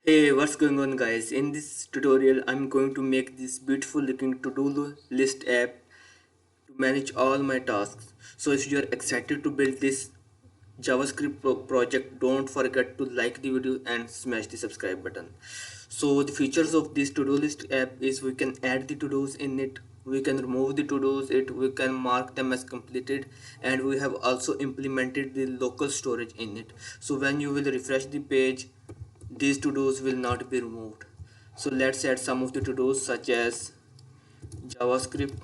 Hey, what's going on guys? In this tutorial, I'm going to make this beautiful looking to-do list app to manage all my tasks. So if you're excited to build this JavaScript project, don't forget to like the video and smash the subscribe button. So the features of this to-do list app is we can add the to-dos in it, we can remove the to-dos we can mark them as completed, and we have also implemented the local storage in it. So when you will refresh the page, these to-dos will not be removed. So let's add some of the to-dos such as JavaScript,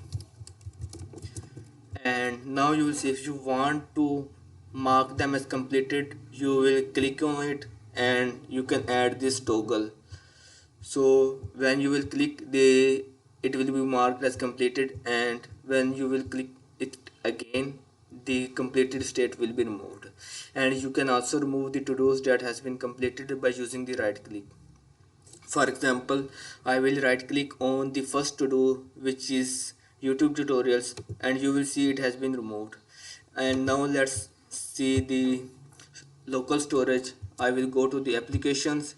and now you will see if you want to mark them as completed, you will click on it and you can add this toggle. So when you will click it will be marked as completed, and when you will click it again, the completed state will be removed. And you can also remove the to-dos that has been completed by using the right click. For example, I will right click on the first to do, which is YouTube tutorials, and you will see it has been removed. And now let's see the local storage. I will go to the applications,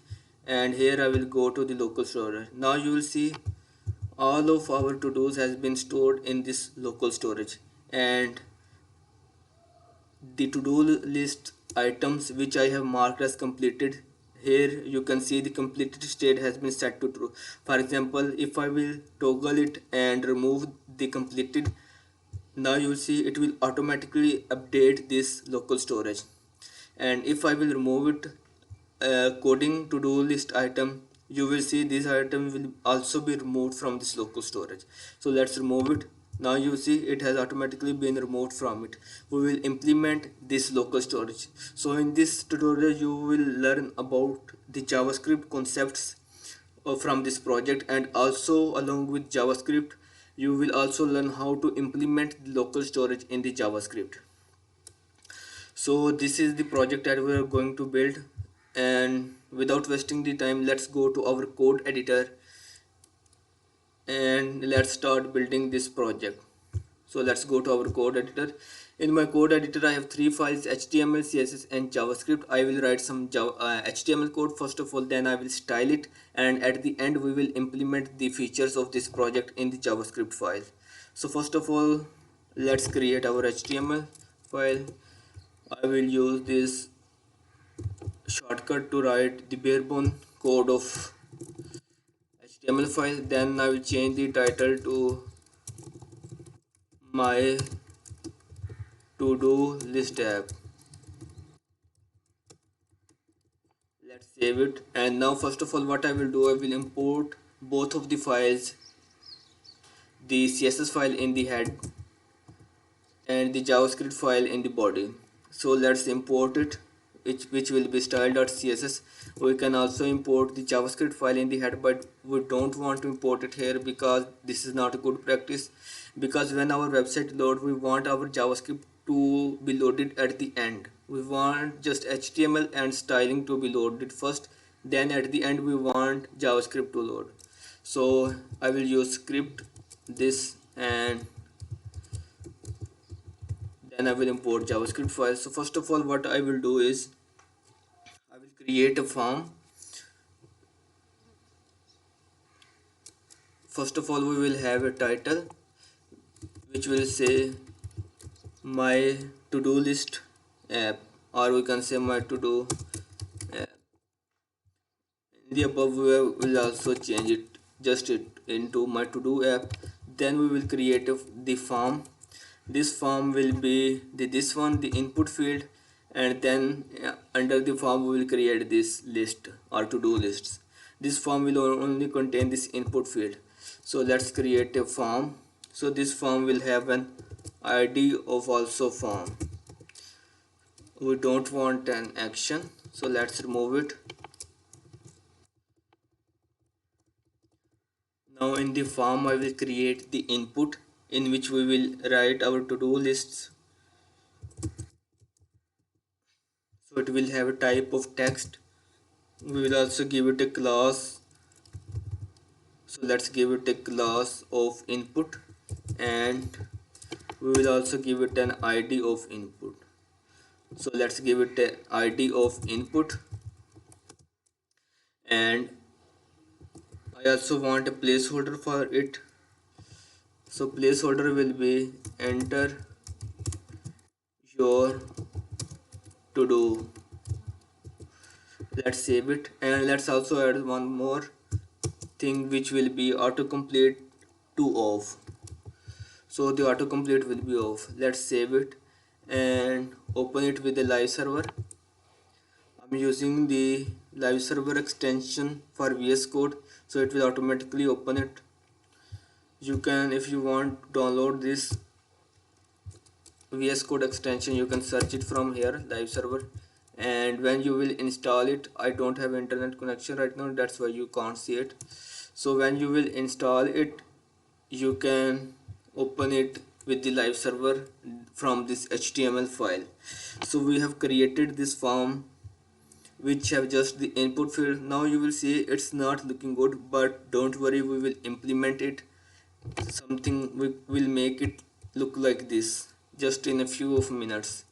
and here I will go to the local storage. Now you will see all of our to-dos has been stored in this local storage, and the to-do list items which I have marked as completed, here you can see the completed state has been set to true. For example, if I will toggle it and remove the completed, now you will see it will automatically update this local storage. And if I will remove it, coding to do list item, you will see this item will also be removed from this local storage. So let's remove it. Now you see it has automatically been removed from it. We will implement this local storage. So in this tutorial you will learn about the JavaScript concepts from this project, and also along with JavaScript you will also learn how to implement the local storage in the JavaScript. So this is the project that we are going to build, and without wasting the time, let's go to our code editor and let's start building this project. So let's go to our code editor. In my code editor I have three files: HTML, CSS and JavaScript. I will write some HTML code first of all, then I will style it, and at the end we will implement the features of this project in the JavaScript file. So first of all, let's create our HTML file. I will use this shortcut to write the bare bone code of HTML file. Then I will change the title to my to-do list app. Let's save it. And now first of all, what I will do, I will import both of the files, the CSS file in the head and the JavaScript file in the body. So let's import it, which will be style.css. We can also import the JavaScript file in the head, but we don't want to import it here because this is not a good practice. Because when our website load, we want our JavaScript to be loaded at the end. We want just HTML and styling to be loaded first, then at the end we want JavaScript to load. So I will use script this, and then I will import JavaScript file. So first of all, what I will do is I will create a form. First of all, we will have a title which will say my to-do list app, or we can say my to-do app. In the above, we will also change it just into my to-do app. Then we will create the form. This form will be this one, the input field, and then under the form we will create this list or to-do lists. This form will only contain this input field. So let's create a form. So this form will have an ID of also form. We don't want an action, so let's remove it. Now in the form I will create the input in which we will write our to-do lists. So it will have a type of text. We will also give it a class. So let's give it a class of input, and we will also give it an ID of input. So let's give it an ID of input, and I also want a placeholder for it. So placeholder will be enter your to do. Let's save it, and let's also add one more thing which will be autocomplete to off. So the autocomplete will be off. Let's save it and open it with the live server. I'm using the live server extension for VS Code, so it will automatically open it. You can, if you want, download this VS Code extension. You can search it from here, live server. And when you will install it, I don't have internet connection right now, that's why you can't see it. So when you will install it, you can open it with the live server from this HTML file. So we have created this form which have just the input field. Now you will see it's not looking good, but don't worry, we will implement it. Something we will make it look like this just in a few of minutes.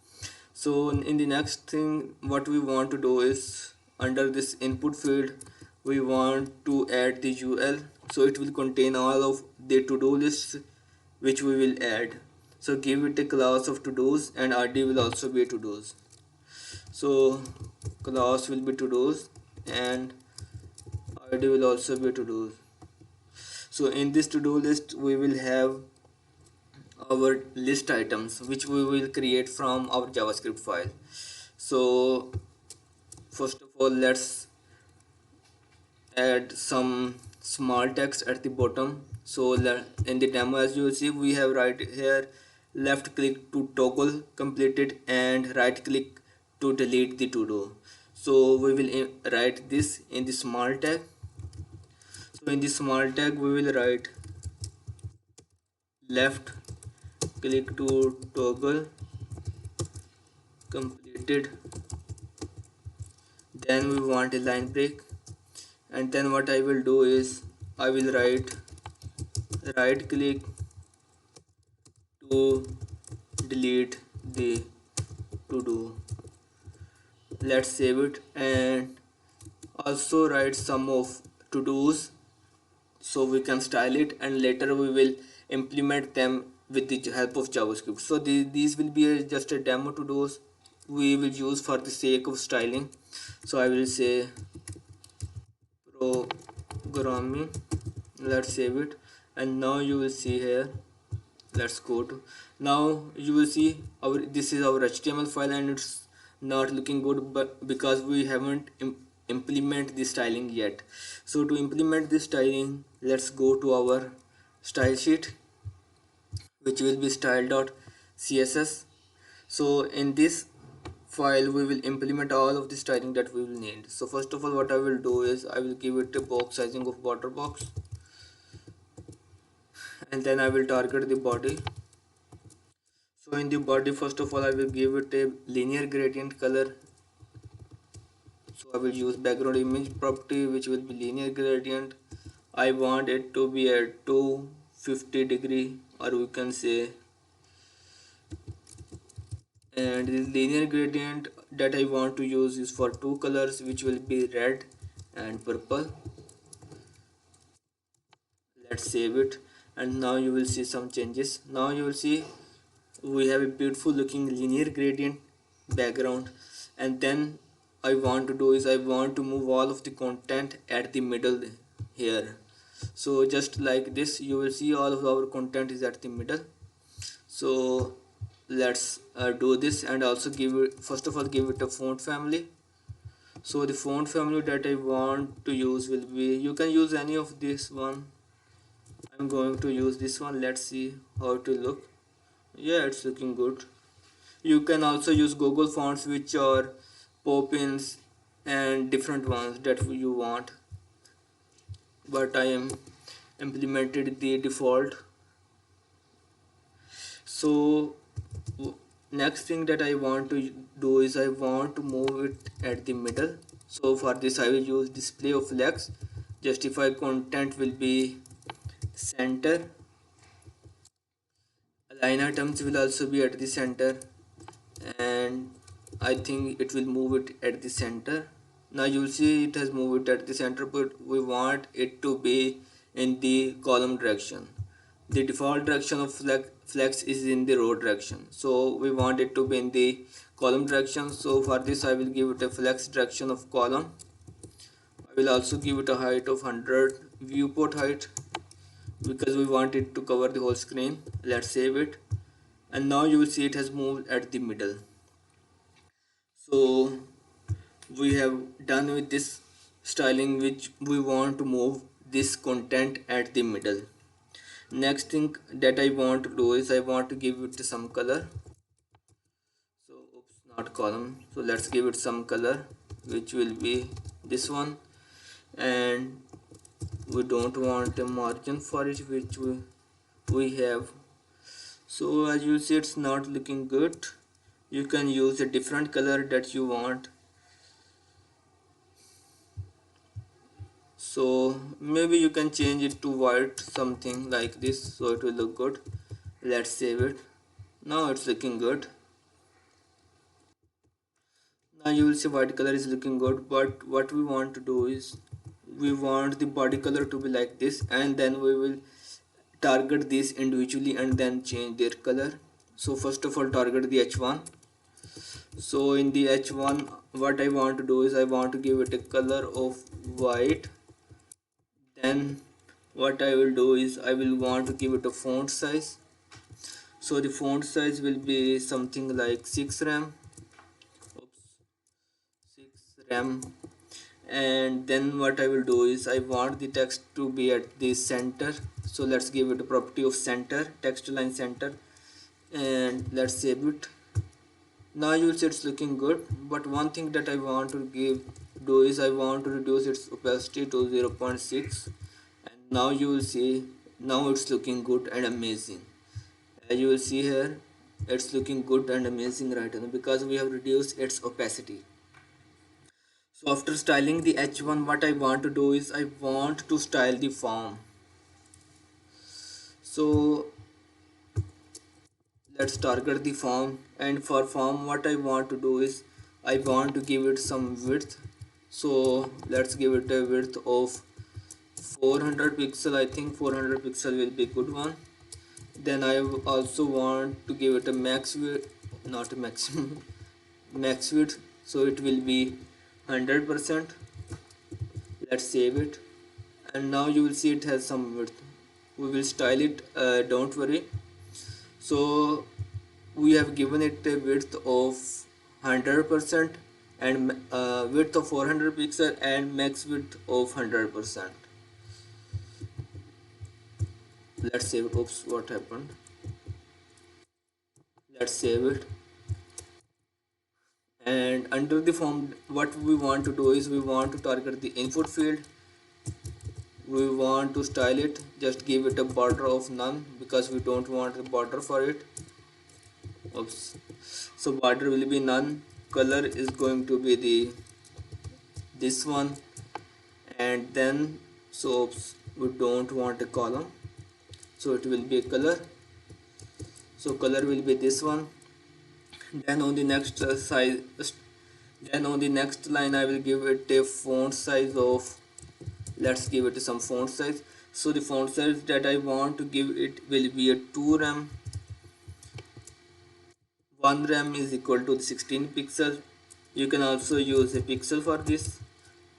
So in the next thing, what we want to do is, under this input field, we want to add the UL, so it will contain all of the to-do lists which we will add. So give it a class of to-dos, and RD will also be to-dos. So class will be to-dos and ID will also be to-dos. So in this to-do list we will have our list items which we will create from our JavaScript file. So first of all, let's add some small text at the bottom. So in the demo, as you will see, we have right here left click to toggle completed and right click to delete the to do. So we will write this in the small tag. So in the small tag we will write left click to toggle completed, then we want a line break, and then what I will do is I will write right click to delete the to do. Let's save it and also write some of to do's so we can style it, and later we will implement them with the help of JavaScript. So these will be just a demo to do's we will use for the sake of styling. So I will say programming. Let's save it, and now you will see here, let's go to, now you will see our, this is our HTML file and it's not looking good, but because we haven't implement the styling yet. So to implement this styling, let's go to our style sheet, which will be style.css. So in this file we will implement all of the styling that we will need. So first of all, what I will do is I will give it a box sizing of border box, and then I will target the body. So in the body, first of all, I will give it a linear gradient color. So I will use background image property which will be linear gradient. I want it to be at 250 or we can say, and the linear gradient that I want to use is for two colors which will be red and purple. Let's save it, and now you will see some changes. Now you will see we have a beautiful looking linear gradient background, and then I want to do is I want to move all of the content at the middle here. So just like this, you will see all of our content is at the middle. So let's do this, and also give it, first of all, give it a font family. So the font family that I want to use will be, you can use any of this one. I'm going to use this one. Let's see how it will look. Yeah, it's looking good. You can also use Google fonts which are pop-ins and different ones that you want, but I am implemented the default. So next thing that I want to do is I want to move it at the middle. So for this I will use display of flex. Justify content will be center. Line items will also be at the center, and I think it will move it at the center. Now you'll see it has moved at the center, but we want it to be in the column direction. The default direction of flex is in the row direction, so we want it to be in the column direction. So for this I will give it a flex direction of column. I will also give it a height of 100 viewport height because we want it to cover the whole screen. Let's save it, and now you will see it has moved at the middle. So we have done with this styling, which we want to move this content at the middle. Next thing that I want to do is I want to give it some color. So oops, not column, so let's give it some color, which will be this one. And we don't want a margin for it, which we have. So as you see, it's not looking good. You can use a different color that you want. So maybe you can change it to white, something like this, so it will look good. Let's save it. Now it's looking good. Now you will see white color is looking good, but what we want to do is we want the body color to be like this, and then we will target these individually and then change their color. So first of all, target the h1. So in the h1, what I want to do is I want to give it a color of white. Then what I will do is I will want to give it a font size. So the font size will be something like 6 rem. Oops, 6 rem. And then what I will do is I want the text to be at the center. So let's give it a property of center, text line center, and let's save it. Now you will see it's looking good, but one thing that I want to do is I want to reduce its opacity to 0.6, and now you will see now it's looking good and amazing. As you will see here, it's looking good and amazing right now because we have reduced its opacity. So after styling the h1, what I want to do is I want to style the form. So let's target the form, and for form what I want to do is I want to give it some width. So let's give it a width of 400 pixel. I think 400 pixel will be a good one. Then I also want to give it a max width, not a maximum, max width, so it will be 100%. Let's save it, and now you will see it has some width. We will style it, don't worry. So we have given it a width of 100% and width of 400 pixel and max width of 100%. Let's save it. Oops, what happened? Let's save it. And under the form, what we want to do is we want to target the input field. We want to style it, just give it a border of none because we don't want a border for it. Oops. So border will be none. Color is going to be this one, and then so we don't want a column, so it will be a color. So color will be this one. Then on the next then on the next line I will give it a font size of, let's give it some font size. So the font size that I want to give it will be a 2 rem. 1 rem is equal to 16 pixel. You can also use a pixel for this.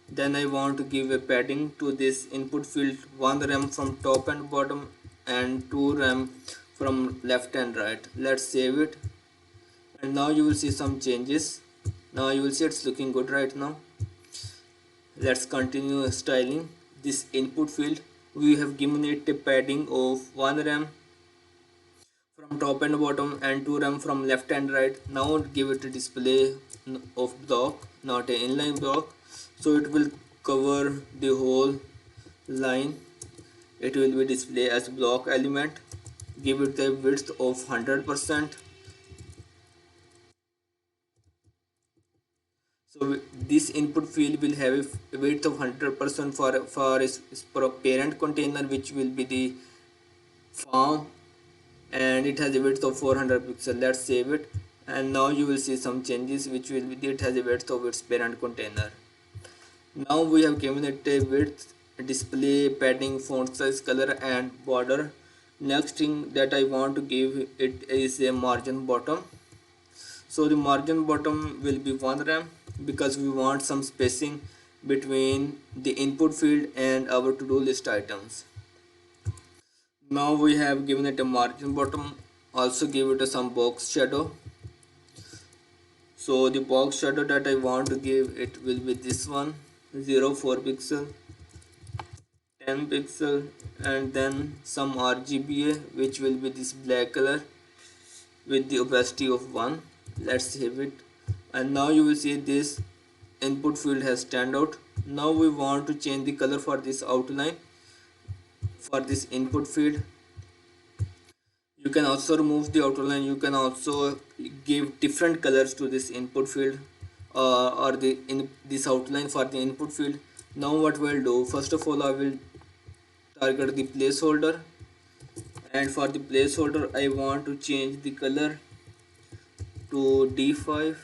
Then I want to give a padding to this input field, 1 rem from top and bottom and 2 rem from left and right. Let's save it, and now you will see some changes. Now you will see it's looking good right now. Let's continue styling this input field. We have given it a padding of 1 rem from top and bottom and 2 rem from left and right. Now give it a display of block, not an inline block, so it will cover the whole line. It will be displayed as block element. Give it a width of 100%. So this input field will have a width of 100% for its parent container, which will be the form, and it has a width of 400 pixel. Let's save it, and now you will see some changes, which will be it has a width of its parent container. Now we have given it a width, display, padding, font size, color and border. Next thing that I want to give it is a margin bottom. So the margin bottom will be 1 rem because we want some spacing between the input field and our to-do list items. Now we have given it a margin bottom, also give it a some box shadow. So the box shadow that I want to give it will be this one, 0.4 pixel, 10 pixel, and then some RGBA which will be this black color with the opacity of 1. Let's save it, and now you will see this input field has stand out. Now we want to change the color for this outline for this input field. You can also remove the outline, you can also give different colors to this input field or the in this outline for the input field. Now what we'll do, first of all I will target the placeholder, and for the placeholder I want to change the color to D5.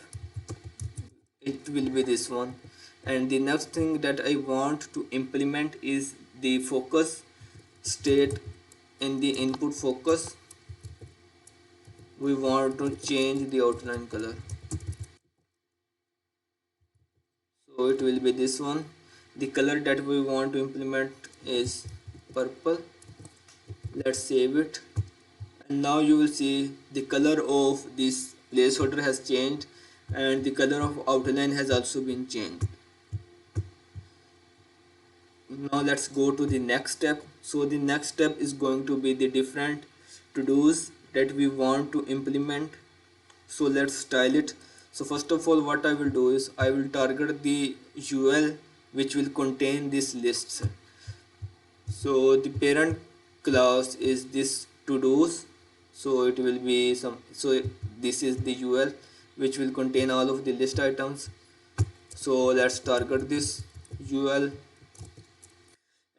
It will be this one. And the next thing that I want to implement is the focus state. In the input focus we want to change the outline color, so it will be this one. The color that we want to implement is purple. Let's save it, and now you will see the color of this placeholder has changed and the color of outline has also been changed. Now let's go to the next step. So the next step is going to be the different to-dos that we want to implement. So let's style it. So first of all what I will do is I will target the UL which will contain these lists. So the parent class is this to-dos, so it will be some, so this is the UL which will contain all of the list items. So let's target this UL,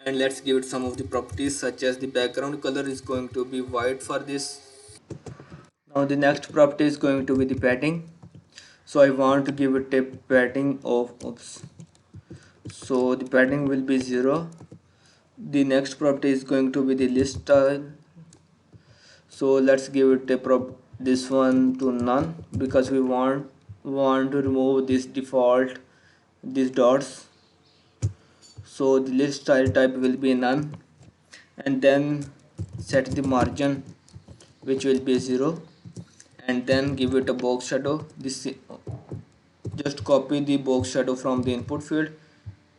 and let's give it some of the properties such as the background color is going to be white for this. Now the next property is going to be the padding. So I want to give it a padding of so the padding will be 0. The next property is going to be the list style. So let's give it a this one to none because we want to remove this default, these dots. So the list style type will be none, and then set the margin which will be 0, and then give it a box shadow. This just copy the box shadow from the input field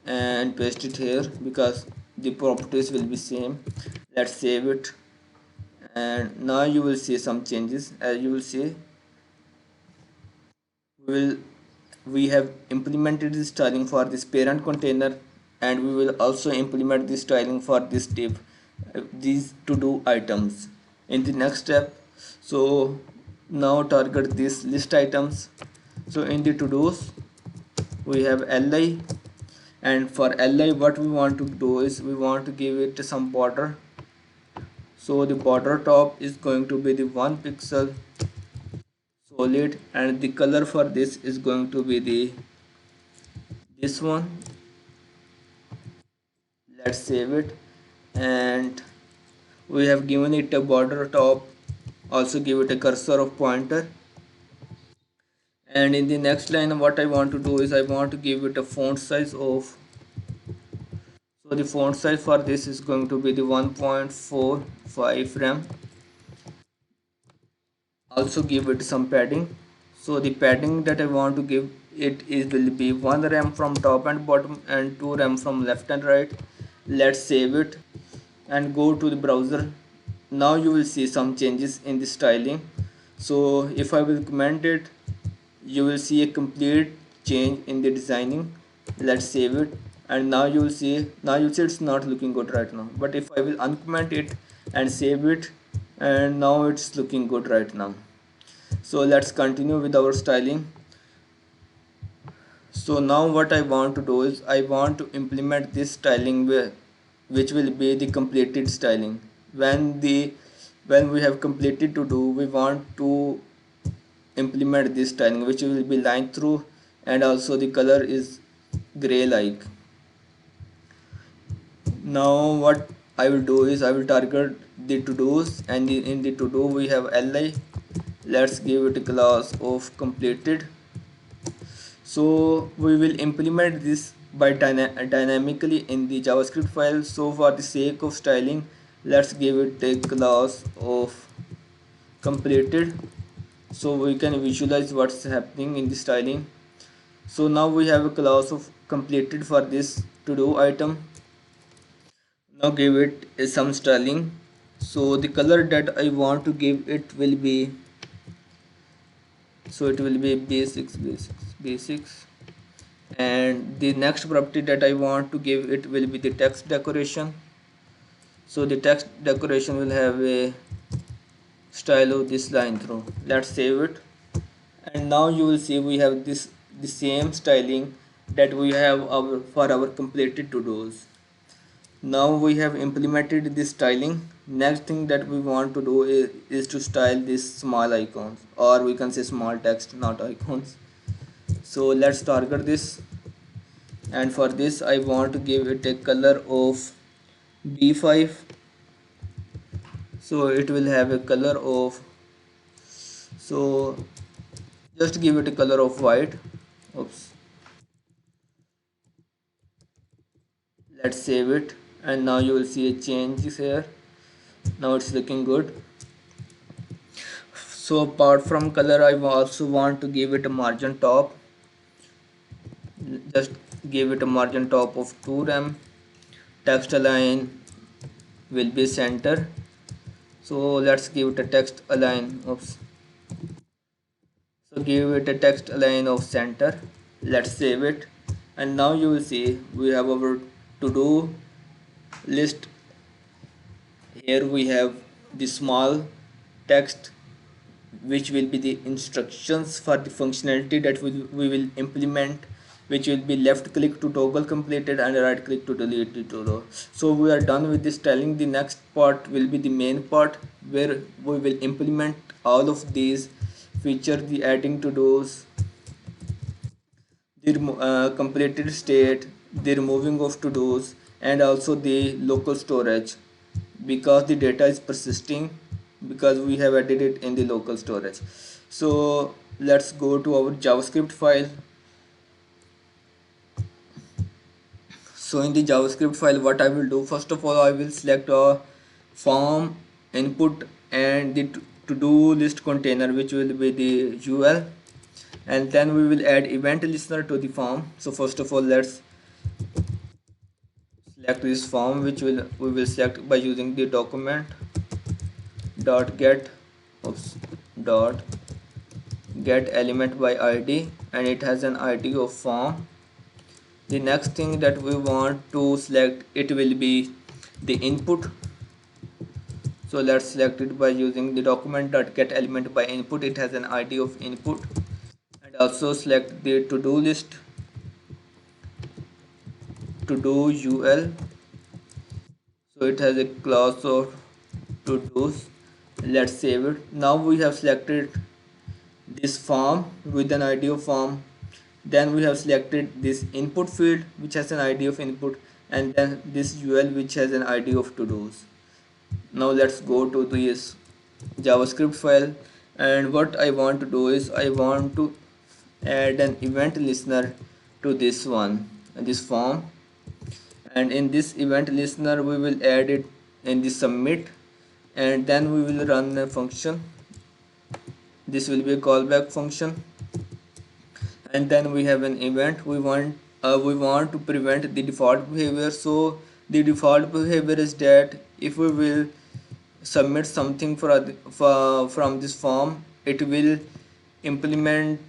and paste it here because the properties will be same. Let's save it, and now you will see some changes. As you will see, we have implemented the styling for this parent container, and we will also implement the styling for this div, these to do items in the next step. So now target these list items. So in the to do's we have li, and for li what we want to do is we want to give it some border. So the border top is going to be the 1 pixel solid, and the color for this is going to be the this one. Let's save it, and we have given it a border top, also give it a cursor of pointer. And in the next line what I want to do is I want to give it a font size of, so the font size for this is going to be the 1.45 rem. Also give it some padding. So the padding that I want to give it is will be 1 rem from top and bottom and 2 rem from left and right. Let's save it and go to the browser. Now you will see some changes in the styling. So if I will comment it, you will see a complete change in the designing. Let's save it, and now you will see it's not looking good right now. But if I will uncomment it and save it, and now it's looking good right now. So let's continue with our styling. So now what I want to do is I want to implement this styling which will be the completed styling. When we have completed to do, we want to implement this styling which will be line through, and also the color is gray like. Now what I will do is I will target the to-dos, and in the to-do we have li. Let's give it a class of completed. So we will implement this by dynamically in the JavaScript file. So for the sake of styling, let's give it a class of completed, so we can visualize what's happening in the styling. So now we have a class of completed for this to do item. Now give it some styling. So the color that I want to give it will be, so it will be basics. And the next property that I want to give it will be the text decoration. So the text decoration will have a style of this line through. Let's save it, and now you will see we have this the same styling that we have for our completed to-dos. Now we have implemented this styling. Next thing that we want to do is to style these small icons, or we can say small text, not icons. So let's target this, and for this I want to give it a color of b5. So it will have a color of, so just give it a color of white. Oops. Let's save it, and now you will see a change here. Now it's looking good. So apart from color, I also want to give it a margin top. Just give it a margin top of 2 rem. Text align will be center. So let's give it a text align. Oops. So give it a text align of center. Let's save it, and now you will see we have our to do list. Here we have the small text, which will be the instructions for the functionality that we will implement, which will be left click to toggle completed and right click to delete the to do. So we are done with this styling. The next part will be the main part, where we will implement all of these features: the adding to dos, the completed state, the removing of to dos, and also the local storage, because the data is persisting, because we have added it in the local storage. So let's go to our JavaScript file. So in the JavaScript file, what I will do, first of all I will select a form input and the to-do list container, which will be the UL, and then we will add event listener to the form. So first of all, let's select this form, which we will select by using the document dot get, oops, dot get element by id, and it has an id of form. The next thing that we want to select, it will be the input. So let's select it by using the document dot get element by input. It has an id of input. And also select the to-do list, to do ul. So it has a class of to do's. Let's save it. Now we have selected this form with an id of form. Then we have selected this input field, which has an id of input, and then this ul, which has an id of to do's. Now let's go to this JavaScript file, and what I want to do is I want to add an event listener to this one, this form. And in this event listener we will add it in the submit, and then we will run a function. This will be a callback function, and then we have an event. We want to prevent the default behavior. So the default behavior is that if we will submit something from this form, it will implement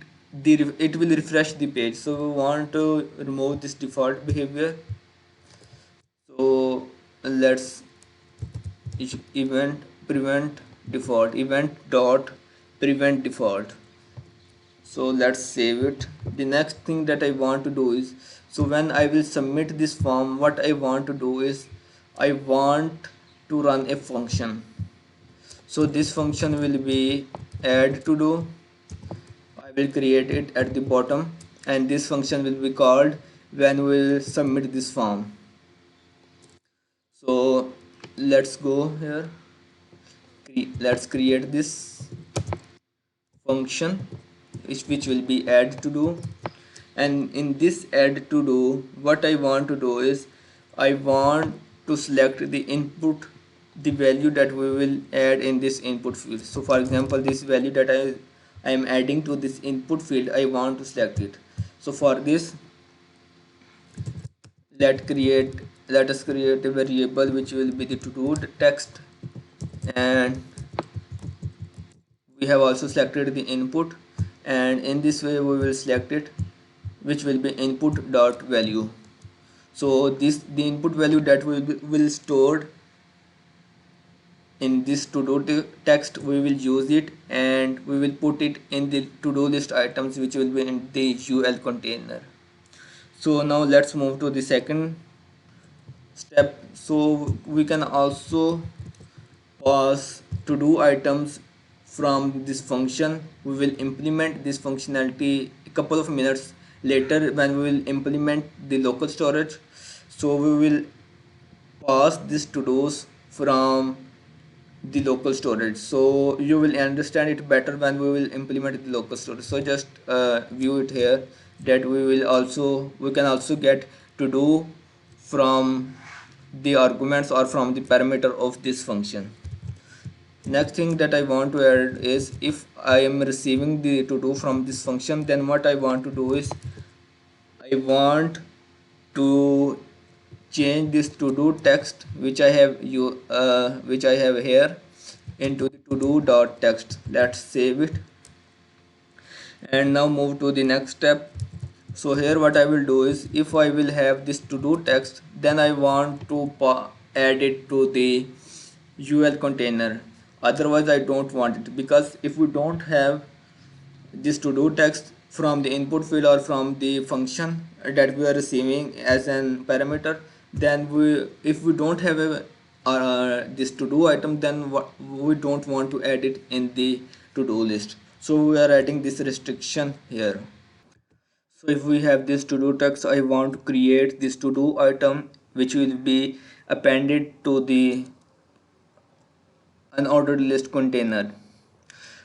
it will refresh the page. So we want to remove this default behavior. So let's event prevent default, event dot prevent default. So let's save it. The next thing that I want to do is, so when I will submit this form, what I want to do is I want to run a function. So this function will be add to do. I will create it at the bottom, and this function will be called when we will submit this form. So let's go here. Let's create this function which will be add to do, and in this add to do what I want to do is I want to select the input, the value that we will add in this input field. So for example, this value that I am adding to this input field, I want to select it. So for this, let us create a variable which will be the to do text, and we have also selected the input, and in this way we will select it, which will be input dot value. So this the input value that will stored in this to do text, we will use it and we will put it in the to do list items which will be in the UL container. So now let's move to the second step. So we can also pass to do items from this function. We will implement this functionality a couple of minutes later when we will implement the local storage. So we will pass this to dos from the local storage, so you will understand it better when we will implement the local storage. So just view it here that we can also get to do from the arguments or from the parameter of this function. Next thing that I want to add is, if I am receiving the to do from this function, then what I want to do is I want to change this to do text which I have here into the to do dot text. Let's save it and now move to the next step. So here what I will do is, if I will have this to do text, then I want to add it to the UL container. Otherwise I don't want it, because if we don't have this to do text from the input field or from the function that we are receiving as an parameter, then if we don't have a this to do item, then we don't want to add it in the to do list. So we are adding this restriction here. So if we have this to do text, I want to create this to do item which will be appended to the unordered list container.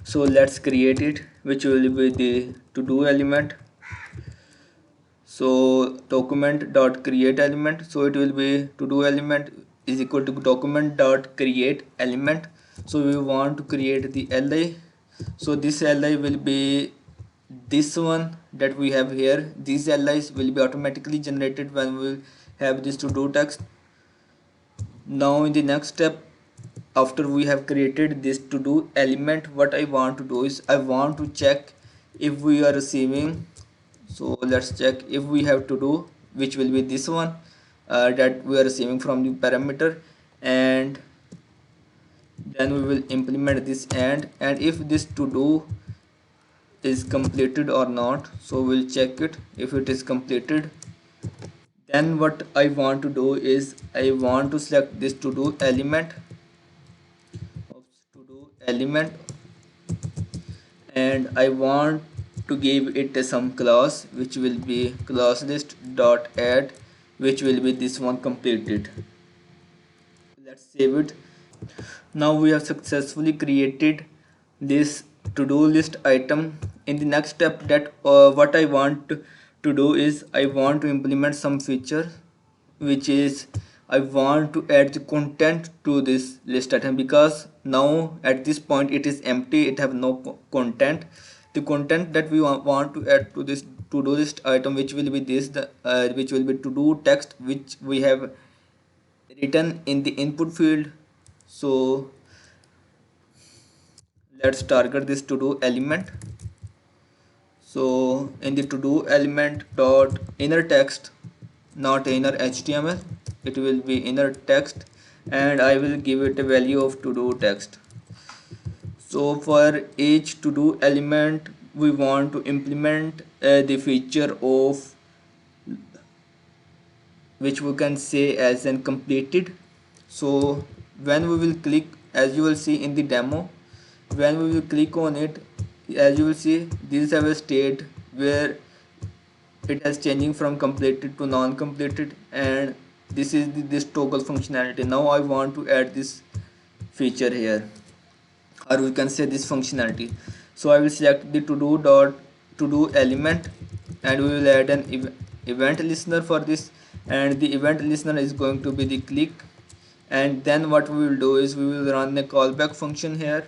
So let's create it, which will be the to do element. So document dot create element, so it will be to do element is equal to document dot create element. So we want to create the li, so this li will be this one that we have here. These li's will be automatically generated when we have this to do text. Now in the next step, after we have created this to do element, what I want to do is I want to check if we are receiving. So let's check if we have to do, which will be this one that we are receiving from the parameter, and then we will implement this and if this to do is completed or not. So we'll check it. If it is completed, then what I want to do is I want to select this to do element and I want to give it some class which will be class list dot add, which will be this one completed. Let's save it. Now we have successfully created this to do list item. In the next step, that what I want to do is I want to implement some feature, which is I want to add the content to this list item, because now at this point it is empty, it have no content. The content that we want to add to this to do list item, which will be this which will be to do text, which we have written in the input field. So let's target this to do element. So in the to do element dot inner text, not inner HTML, it will be inner text, and I will give it a value of to do text. So for each to do element, we want to implement the feature of, which we can say as an completed. So when we will click, as you will see in the demo, when we will click on it, as you will see, these have a state where it has changing from completed to non-completed, and this is this toggle functionality. Now I want to add this feature here, or we can say this functionality. So I will select the to do element, and we will add an event listener for this, and the event listener is going to be the click. And then what we will do is we will run a callback function here,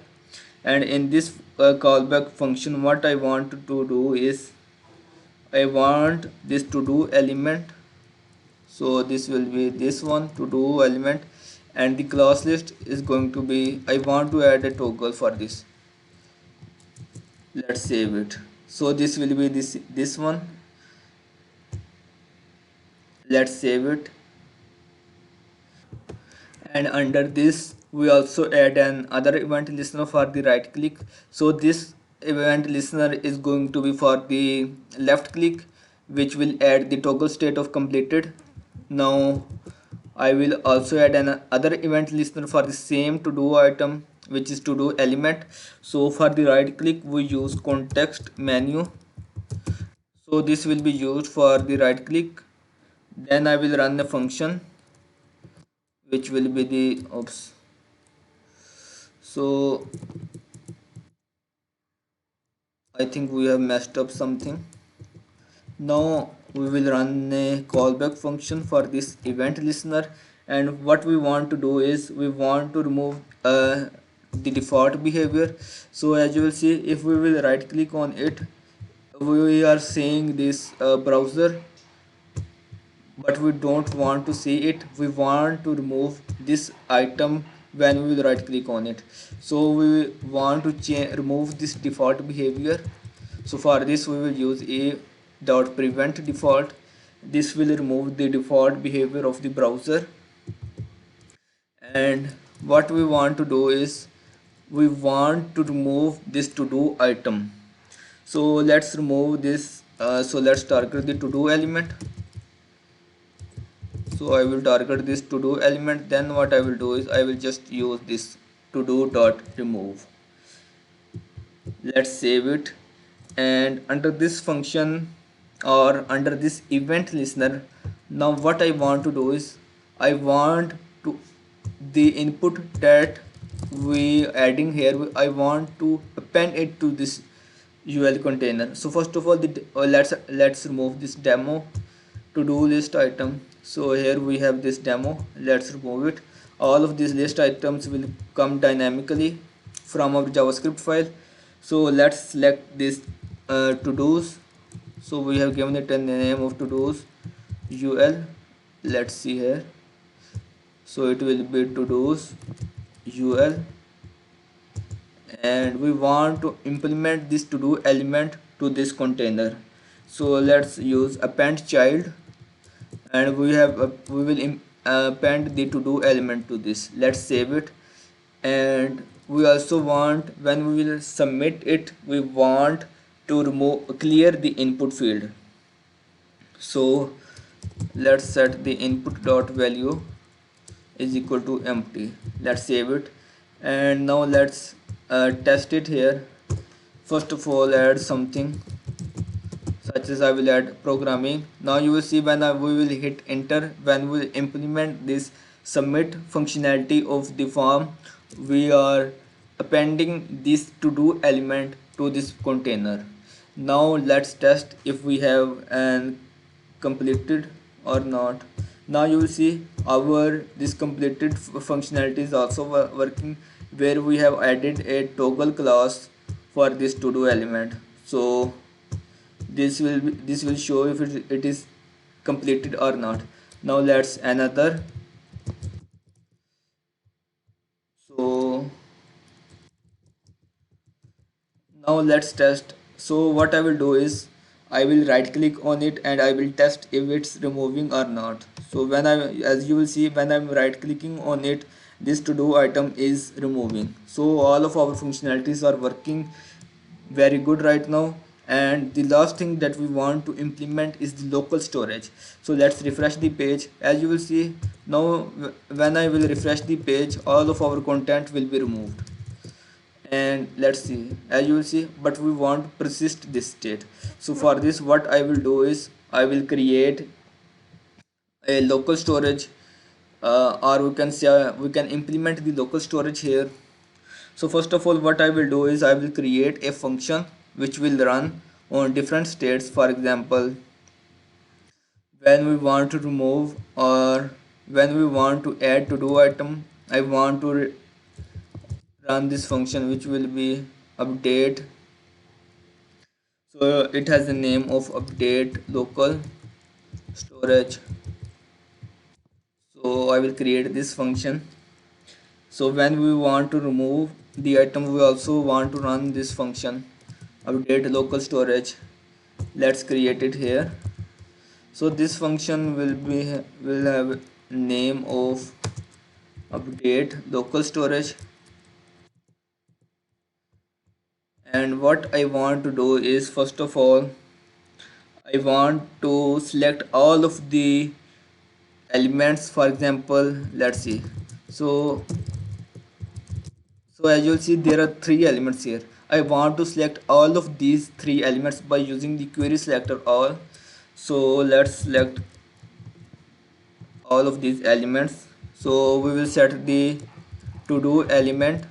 and in this callback function what I want to do is I want this to do element. So this will be this one to do element, and the class list is going to be, I want to add a toggle for this. Let's save it. So this will be this one. Let's save it. And under this we also add an other event listener for the right click. So this event listener is going to be for the left click, which will add the toggle state of completed. Now I will also add an other event listener for the same to do item, which is to do element. So for the right click we use context menu. So this will be used for the right click. Then I will run the function, which will be the oops. So I think we have messed up something. Now we will run a callback function for this event listener, and what we want to do is we want to remove the default behavior. So as you will see, if we will right click on it, we are seeing this browser, but we don't want to see it. We want to remove this item when we will right click on it. So we want to remove this default behavior. So for this we will use a dot prevent default. This will remove the default behavior of the browser. And what we want to do is we want to remove this to do item. So let's remove this. So let's target the to do element. So I will target this to do element. Then what I will do is I will just use this to do dot remove. Let's save it. And under this function, or under this event listener, now what I want to do is I want to the input that we adding here, I want to append it to this UL container. So first of all, let's remove this demo to do list item. So here we have this demo. Let's remove it. All of these list items will come dynamically from our JavaScript file. So let's select this to dos. So we have given it a name of to dos UL. Let's see here. So it will be to dos UL, and we want to implement this to do element to this container. So let's use append child, and we will append the to do element to this. Let's save it. And we also want, when we will submit it, we want to clear the input field. So let's set the input dot value is equal to empty. Let's save it. And now let's test it here. First of all, add something such as I will add programming. Now you will see when we will hit enter, when we will implement this submit functionality of the form, we are appending this to do element to this container. Now let's test if we have an completed or not. Now you will see our this completed functionality is also working, where we have added a toggle class for this to do element. So this will show if it is completed or not. Now let's another. So now let's test. So what I will do is I will right click on it and I will test if it's removing or not. So when as you will see, when I'm right clicking on it, this to do item is removing. So all of our functionalities are working very good right now. And the last thing that we want to implement is the local storage. So let's refresh the page. As you will see now, when I will refresh the page, all of our content will be removed. And let's see, as you will see, but we want to persist this state. So for this what I will do is I will create a local storage, or we can say we can implement the local storage here. So first of all, what I will do is I will create a function which will run on different states. For example, when we want to remove or when we want to add to do item, I want to run this function which will be update. So it has the name of update local storage. So I will create this function. So when we want to remove the item, we also want to run this function update local storage. Let's create it here. So this function will have name of update local storage, and what I want to do is first of all I want to select all of the elements. For example, let's see. So as you'll see, there are three elements here. I want to select all of these three elements by using the query selector all. So let's select all of these elements. So we will set the to do element.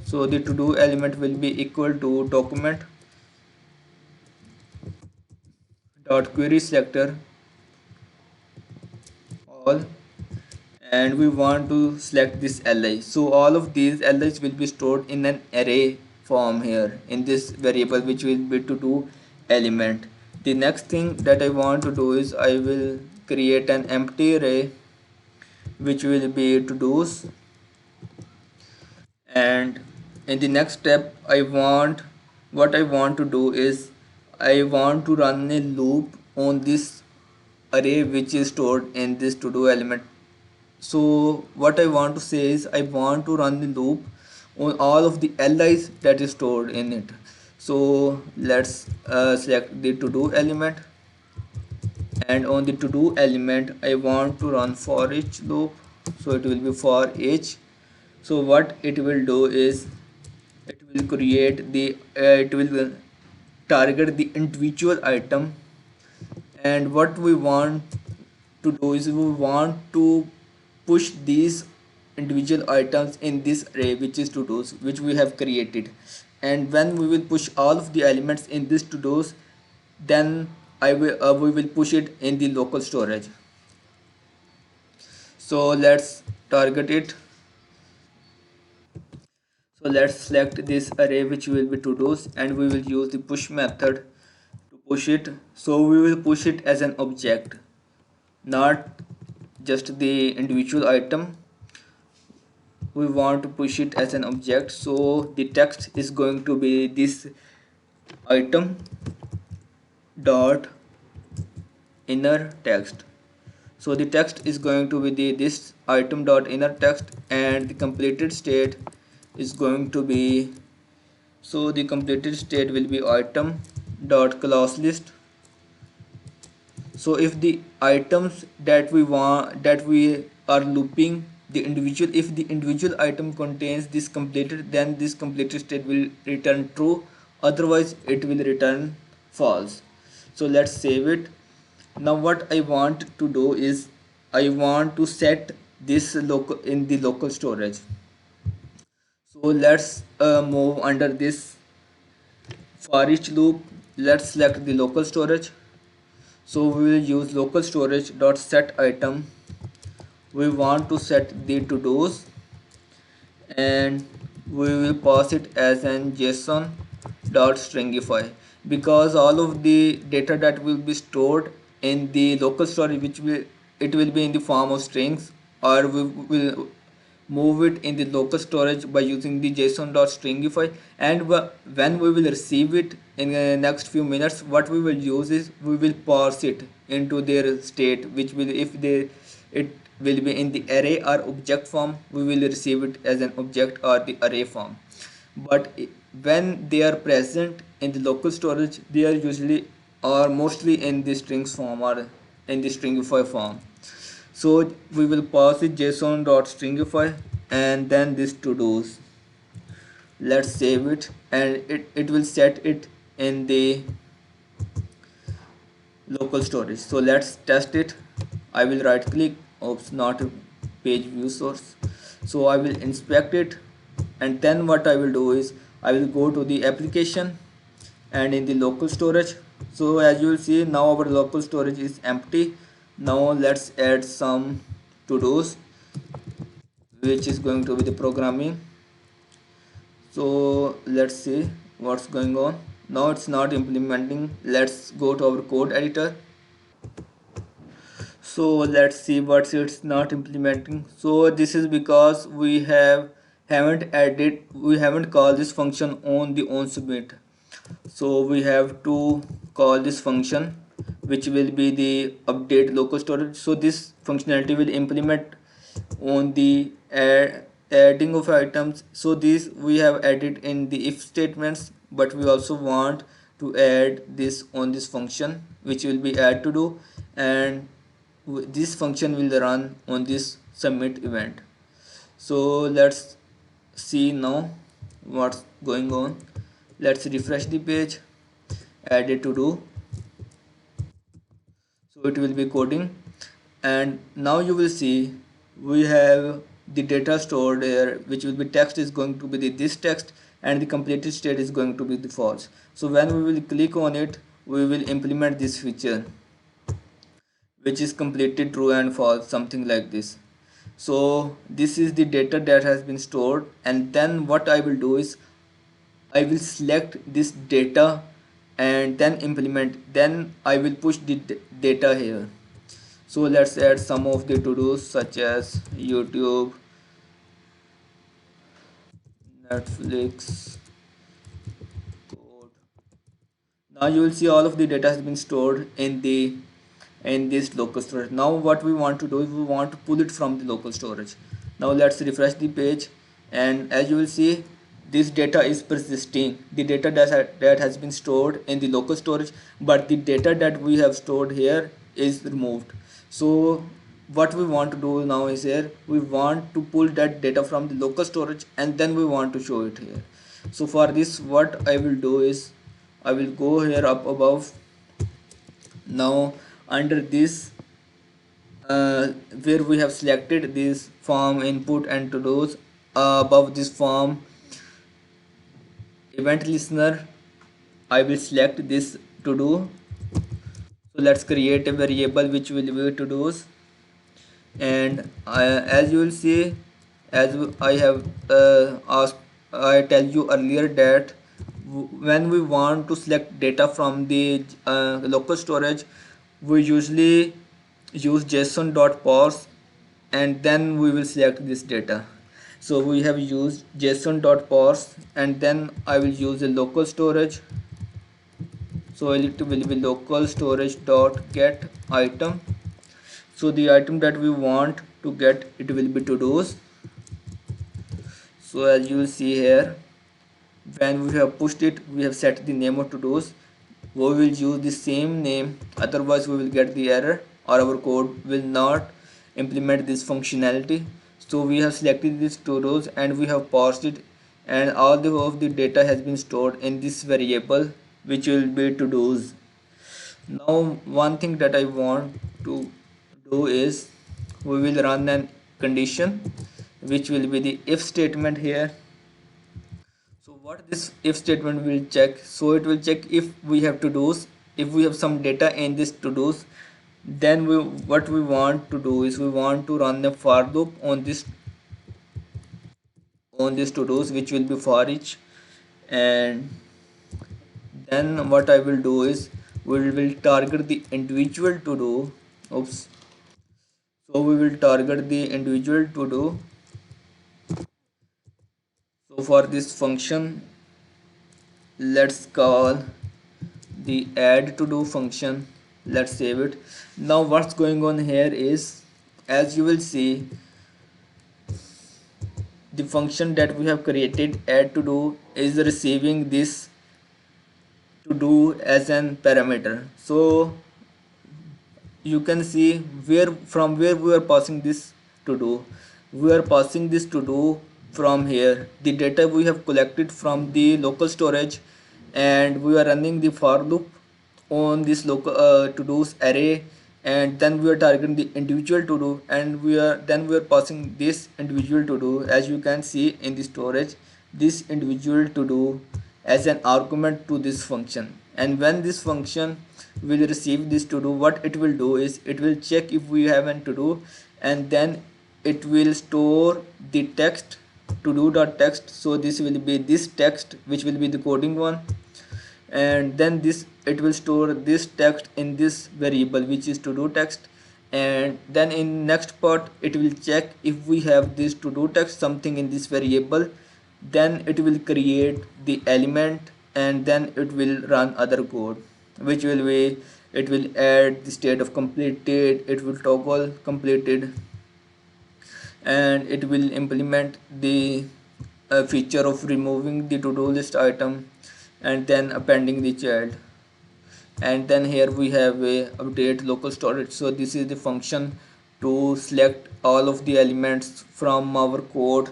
So the to do element will be equal to document dot query selector all, and we want to select this li. So all of these li's will be stored in an array form here in this variable which will be to do element. The next thing that I want to do is I will create an empty array which will be to do's, and in the next step what I want to do is I want to run a loop on this array which is stored in this to do element. So what I want to say is I want to run the loop on all of the li's that is stored in it. So let's select the to do element, and on the to do element I want to run for each loop. So it will be for each. So what it will do is it will create the it will target the individual item, and what we want to do is we want to push these individual items in this array which is to dos which we have created, and when we will push all of the elements in this to dos, then we will push it in the local storage. So let's target it. So let's select this array which will be to dos, and we will use the push method to push it. So we will push it as an object, not just the individual item. We want to push it as an object. So the text is going to be this item dot inner text. So the text is going to be this item dot inner text, and the completed state is going to be, so the completed state will be item dot class list. So if the items that we are looping the individual, if the individual item contains this completed, then this completed state will return true, otherwise it will return false. So let's save it. Now what I want to do is I want to set this local in the local storage. So let's move under this for each loop. Let's select the local storage. So we will use local storage dot set item. We want to set the to dos, and we will pass it as an JSON dot stringify, because all of the data that will be stored in the local storage it will be in the form of strings, or we will move it in the local storage by using the json.stringify, and when we will receive it in the next few minutes, what we will use is we will parse it into their state, which will, if they it will be in the array or object form, we will receive it as an object or the array form. But when they are present in the local storage, they are usually or mostly in the strings form or in the stringify form. So we will pass it json.stringify and then this to dos. Let's save it, and it will set it in the local storage. So let's test it. I will right click, oops, not page view source. So I will inspect it, and then what I will do is I will go to the application and in the local storage. So as you will see, now our local storage is empty. Now let's add some to-dos, which is going to be the programming. So let's see what's going on. Now it's not implementing. Let's go to our code editor. So let's see what it's not implementing. So this is because we haven't called this function on the onSubmit. So we have to call this function, which will be the update local storage. So this functionality will implement on the adding of items. So this we have added in the if statements, but we also want to add this on this function, which will be add to do, and this function will run on this submit event. So let's see now what's going on. Let's refresh the page, add it to do. So it will be coding, and now you will see we have the data stored here, which will be text is going to be this text, and the completed state is going to be the false. So when we will click on it, we will implement this feature, which is completed true and false, something like this. So this is the data that has been stored, and then what I will do is I will select this data and then implement, then I will push the data here. So let's add some of the to-dos such as YouTube, Netflix, code. Now you will see all of the data has been stored in this local storage. Now what we want to do is we want to pull it from the local storage. Now let's refresh the page, and as you will see, this data is persisting, the data that has been stored in the local storage, but the data that we have stored here is removed. So what we want to do now is here we want to pull that data from the local storage, and then we want to show it here. So for this, what I will do is I will go here up above. Now under this, where we have selected this form input and to do's, above this form event listener, I will select this to do. So let's create a variable which will be to do's, and as you will see, as I have asked, I tell you earlier that when we want to select data from the local storage, we usually use json.parse, and then we will select this data. So we have used json.parse, and then I will use a local storage. So it will be local storage dot get item. So the item that we want to get, it will be to do's. So as you will see here, when we have pushed it, we have set the name of to do's. We will use the same name, otherwise we will get the error or our code will not implement this functionality. So we have selected this to do's and we have parsed it, and all of the data has been stored in this variable, which will be to do's. Now one thing that I want to do is we will run an condition, which will be the if statement here. So what this if statement will check, so it will check if we have to do's, if we have some data in this to do's, then what we want to do is we want to run a for loop on this to do's, which will be for each. And then what I will do is we will target the individual to do. Oops. So we will target the individual to do. So for this function, let's call the add to do function. Let's save it. Now what's going on here is, as you will see, the function that we have created add to do is receiving this to do as an parameter. So you can see from where we are passing this to do. We are passing this to do from here, the data we have collected from the local storage, and we are running the for loop on this local to do's array, and then we are targeting the individual to do, and we are passing this individual to do, as you can see in the storage, this individual to do as an argument to this function. And when this function will receive this to do, what it will do is it will check if we have an to do, and then it will store the text to do dot text. So this will be this text which will be the coding one, and then this it will store this text in this variable which is to do text. And then in next part it will check if we have this to do text something in this variable, then it will create the element, and then it will run other code which will be, it will add the state of completed, it will toggle completed, and it will implement the feature of removing the to-do list item and then appending the child. And then here we have a update local storage. So this is the function to select all of the elements from our code,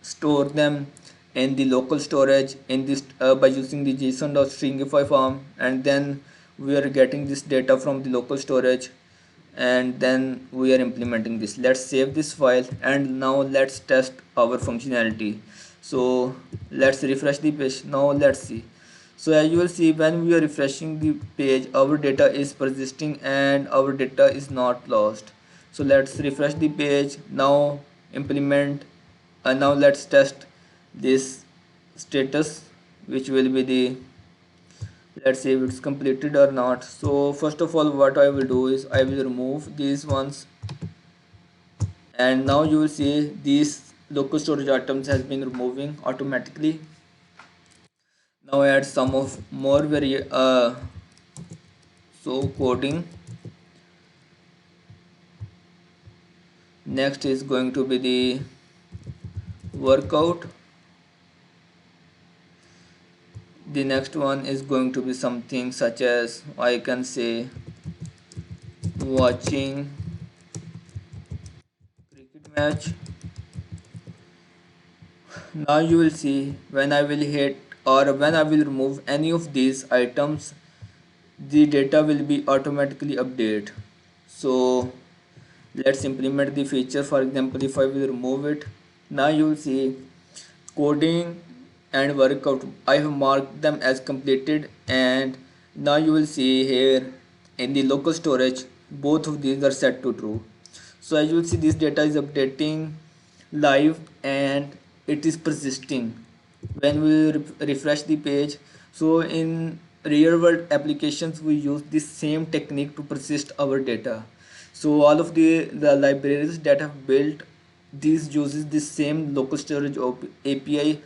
store them in the local storage in this by using the json.stringify form, and then we are getting this data from the local storage, and then we are implementing this. Let's save this file, and now let's test our functionality. So let's refresh the page. Now let's see. So as you will see, when we are refreshing the page, our data is persisting and our data is not lost. So let's refresh the page now, implement, and now let's test this status, which will be the, let's see if it's completed or not. So first of all, what I will do is I will remove these ones, and now you will see these local storage items has been removing automatically. Now add some of more so coding. Next is going to be the workout. The next one is going to be something such as, I can say, watching cricket match. Now you will see when I will hit or when I will remove any of these items, the data will be automatically updated. So let's implement the feature. For example, if I will remove it, now you will see coding and workout, I have marked them as completed, and now you will see here in the local storage both of these are set to true. So as you will see, this data is updating live and it is persisting when we refresh the page. So in real world applications we use this same technique to persist our data. So all of the libraries that have built these uses this same local storage API.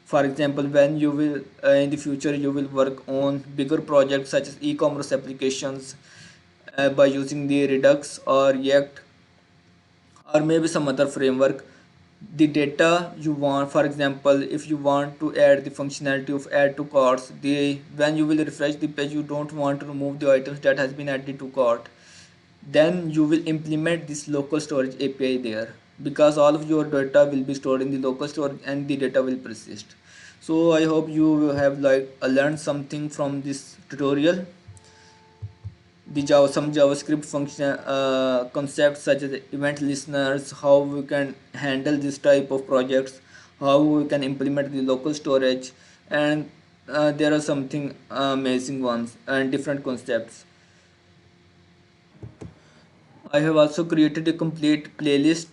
For example, when you will in the future you will work on bigger projects such as e-commerce applications by using the Redux or React or maybe some other framework, the data you want, for example, if you want to add the functionality of add to carts, the when you will refresh the page, you don't want to remove the items that has been added to cart, then you will implement this local storage API there, because all of your data will be stored in the local storage and the data will persist. So I hope you have learned something from this tutorial. The some JavaScript function concepts such as event listeners, how we can handle this type of projects, how we can implement the local storage, and there are something amazing ones and different concepts. I have also created a complete playlist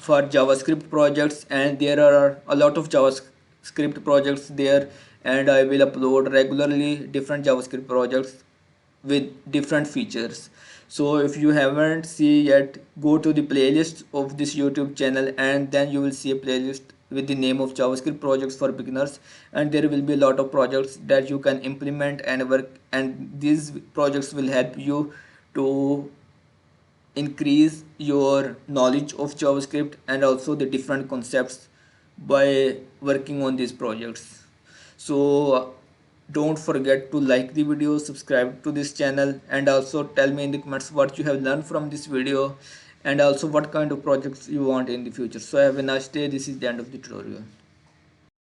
for JavaScript projects, and there are a lot of JavaScript projects there, and I will upload regularly different JavaScript projects with different features. So if you haven't seen yet, go to the playlist of this YouTube channel, and then you will see a playlist with the name of JavaScript projects for beginners, and there will be a lot of projects that you can implement and work, and these projects will help you to increase your knowledge of JavaScript and also the different concepts by working on these projects. So don't forget to like the video, subscribe to this channel, and also tell me in the comments what you have learned from this video and also what kind of projects you want in the future. So have a nice day. This is the end of the tutorial.